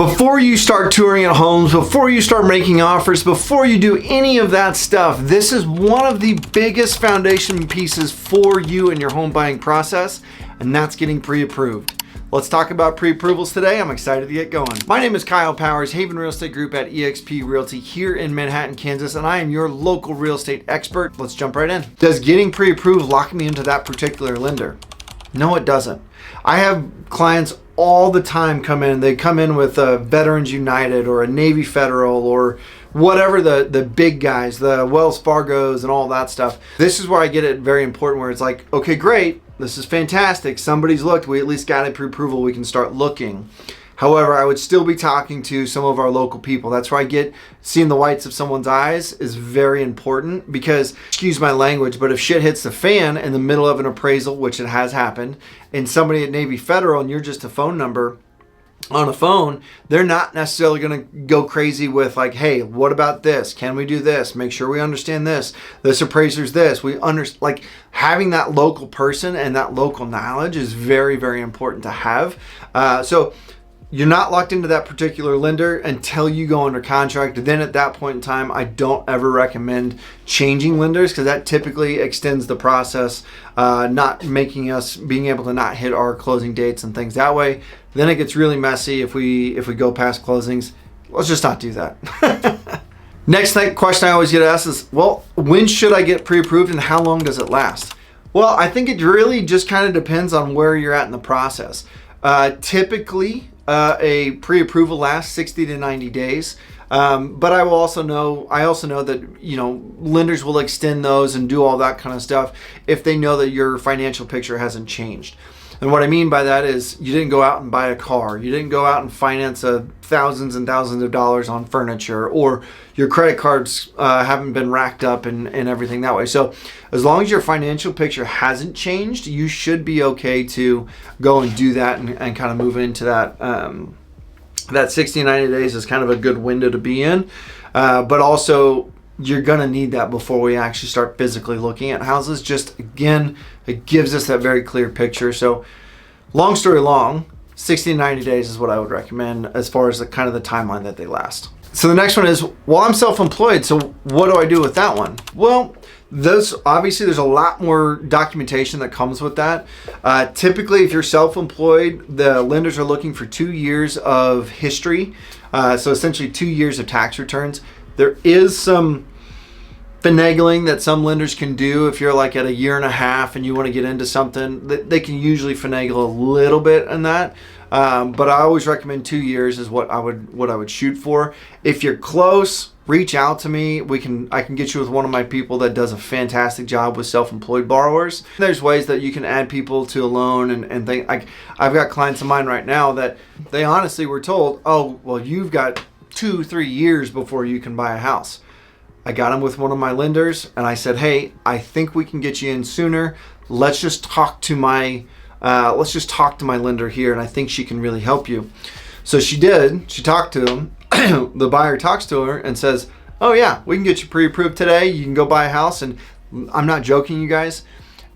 Before you start touring at homes, before you start making offers, before you do any of that stuff, this is one of the biggest foundation pieces for you in your home buying process, and that's getting pre-approved. Let's talk about pre-approvals today. I'm excited to get going. My name is Kyle Powers, Haven Real Estate Group at eXp Realty here in Manhattan, Kansas, and I am your local real estate expert. Let's jump right in. Does getting pre-approved lock me into that particular lender? No, it doesn't. I have clients all the time come in. They come in with a Veterans United or a Navy Federal or whatever the big guys, the Wells Fargos and all that stuff. This is where I get it very important, where it's like, okay, great. This is fantastic. Somebody's looked. We at least got a pre-approval. We can start looking. However, I would still be talking to some of our local people. That's where I get seeing the whites of someone's eyes is very important because, excuse my language, but if shit hits the fan in the middle of an appraisal, which it has happened, and somebody at Navy Federal and you're just a phone number on a phone, they're not necessarily going to go crazy with like, hey, what about this? Can we do this? Make sure we understand this. This appraiser's this. Like having that local person and that local knowledge is very, very important to have. So you're not locked into that particular lender until you go under contract. Then at that point in time, I don't ever recommend changing lenders because that typically extends the process, not making us being able to not hit our closing dates and things that way. Then it gets really messy if we go past closings. Let's just not do that. Next question I always get asked is, well, when should I get pre-approved and how long does it last? Well, I think it really just kind of depends on where you're at in the process. Typically, a pre-approval lasts 60 to 90 days. But I also know that, lenders will extend those and do all that kind of stuff if they know that your financial picture hasn't changed. And what I mean by that is you didn't go out and buy a car. You didn't go out and finance thousands and thousands of dollars on furniture, or your credit cards haven't been racked up and everything that way. So as long as your financial picture hasn't changed, you should be okay to go and do that and kind of move into that. That 60, 90 days is kind of a good window to be in. But also, you're going to need that before we actually start physically looking at houses. Just again, it gives us that very clear picture. So long story long, 60 to 90 days is what I would recommend as far as the kind of the timeline that they last. So the next one is, well, I'm self-employed, so what do I do with that one? Well, obviously there's a lot more documentation that comes with that. Typically, if you're self-employed, the lenders are looking for 2 years of history. So essentially 2 years of tax returns. There is some finagling that some lenders can do. If you're like at a year and a half and you want to get into something, they can usually finagle a little bit in that. But I always recommend 2 years is what I would shoot for. If you're close, reach out to me. I can get you with one of my people that does a fantastic job with self-employed borrowers. There's ways that you can add people to a loan and things. I've got clients of mine right now that they honestly were told, oh, well, you've got 2-3 years before you can buy a house. I got them with one of my lenders and I said, hey, I think we can get you in sooner. Let's just talk to my lender here, and I think she can really help you. So she did. She talked to him. The buyer talks to her and says, oh yeah, we can get you pre-approved today. You can go buy a house. And I'm not joking, you guys.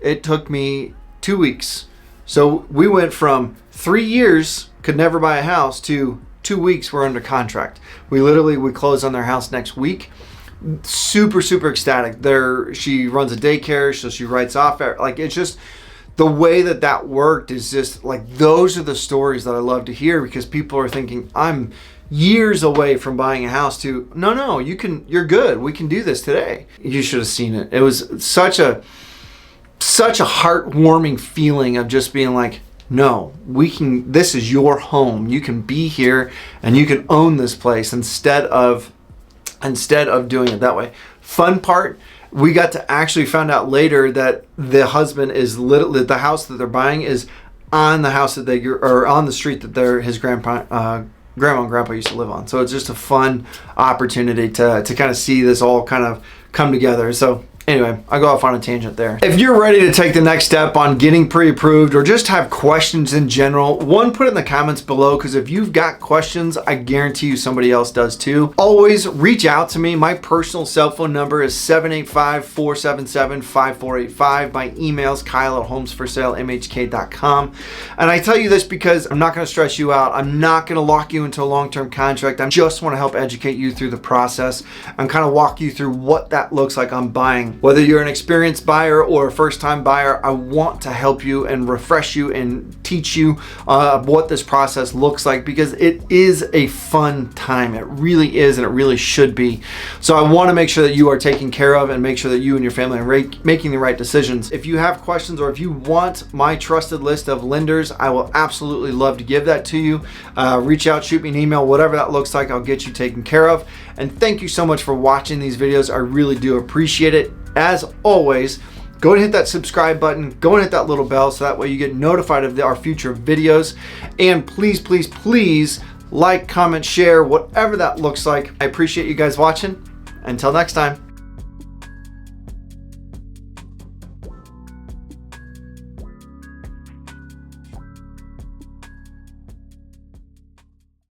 It took me 2 weeks. So we went from 3 years, could never buy a house, to 2 weeks we're under contract. We close on their house next week. Super, super ecstatic. She runs a daycare, so she writes off. Like, it's just the way that worked is just like, those are the stories that I love to hear, because people are thinking, I'm years away from buying a house, to no, you're good. We can do this today. You should have seen it. It was such a heartwarming feeling of just being like, no, this is your home. You can be here and you can own this place instead of doing it that way. Fun part, we got to actually find out later that the husband is literally, the house that they're buying is on the house that on the street that his grandma and grandpa used to live on. So it's just a fun opportunity to kind of see this all kind of come together. So Anyway, I go off on a tangent there. If you're ready to take the next step on getting pre-approved or just have questions in general, put it in the comments below, because if you've got questions, I guarantee you somebody else does too. Always reach out to me. My personal cell phone number is 785-477-5485. My email is kyle@homesforsalemhk.com. And I tell you this because I'm not going to stress you out. I'm not going to lock you into a long-term contract. I just want to help educate you through the process and kind of walk you through what that looks like on buying. Whether you're an experienced buyer or a first-time buyer, I want to help you and refresh you and teach you what this process looks like, because it is a fun time. It really is, and it really should be. So I want to make sure that you are taken care of and make sure that you and your family are making the right decisions. If you have questions or if you want my trusted list of lenders, I will absolutely love to give that to you. Reach out, shoot me an email, whatever that looks like, I'll get you taken care of. And thank you so much for watching these videos. I really do appreciate it. As always, go and hit that subscribe button, go and hit that little bell so that way you get notified of our future videos. And please, please, please like, comment, share, whatever that looks like. I appreciate you guys watching. Until next time.